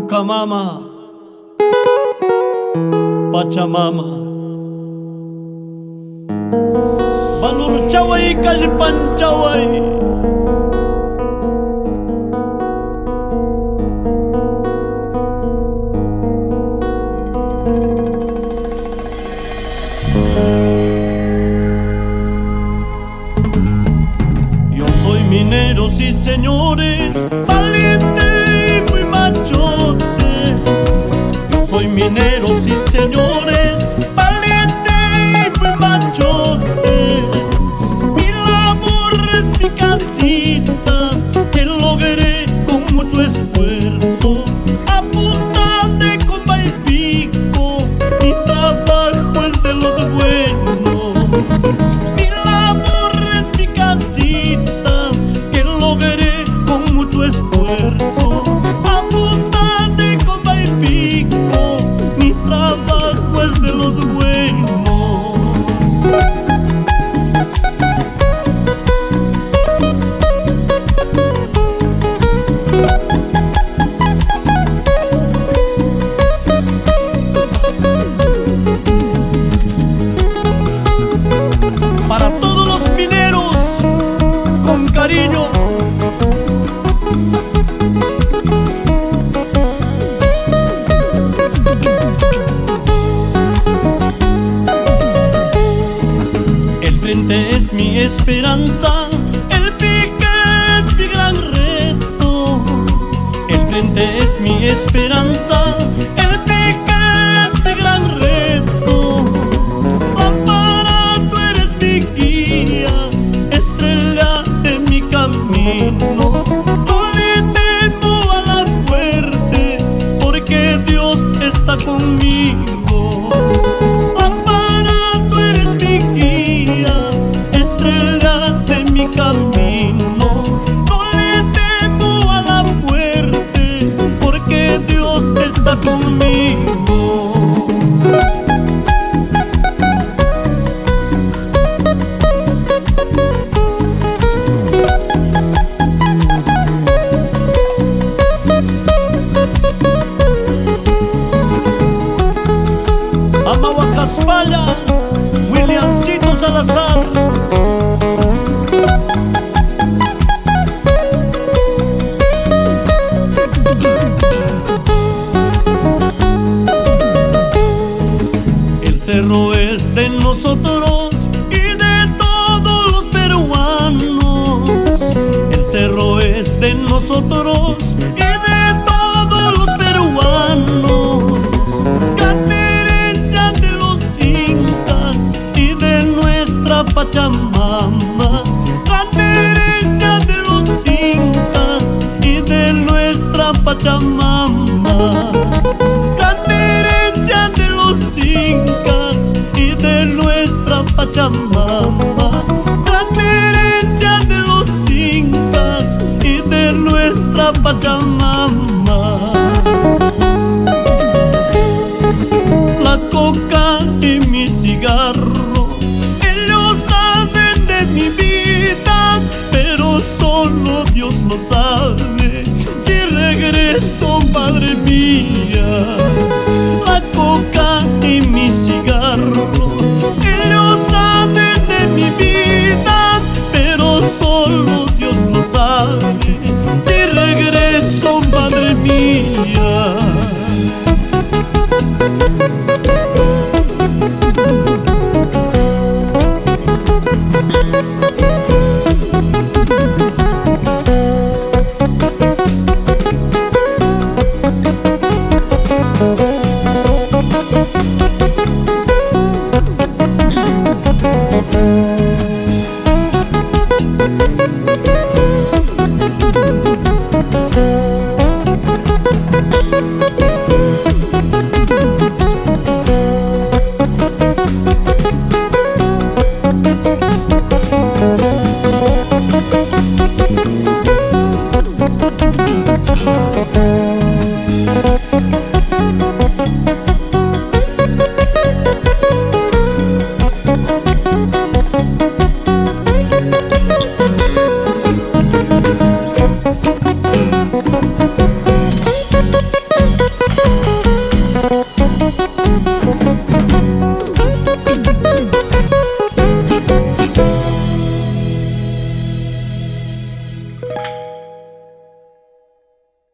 Pucamama, Pachamama, Balur Chaway, Kalpan Chaway. Yo soy minero, sí señores, valiente y muy machote. Yo soy minero, sí señores, valiente y muy machote. Mi labor es mi casita, que logré con mucho esfuerzo, a punta de comba y pico. Mi trabajo es de los buenos. Mi labor es mi casita, que logré con mucho esfuerzo, a punta de comba y pico. Mi trabajo es de los buenos. Para todos los mineros, con cariño. El frente es mi esperanza, el pique es mi gran reto. El frente es mi esperanza, el pique es mi gran reto. Ampara, tú eres mi guía, estrella de mi camino. No le temo a la muerte, porque Dios está conmigo. Ampara, tú eres mi guía, estrella de mi camino. No le temo a la muerte, porque Dios está conmigo. Amahuacaspalla, Williamcito Salazar. El cerro es de nosotros y de todos los peruanos. El cerro es de nosotros y de todos los peruanos. Pachamama, gran herencia de los incas y de nuestra Pachamama. Gran herencia de los incas y de nuestra Pachamama. Gran herencia de los incas y de nuestra Pachamama. La coca y mi cigarro, mi vida, pero solo Dios lo sabe. Si regreso, madre mía, la coca y mi cigarro.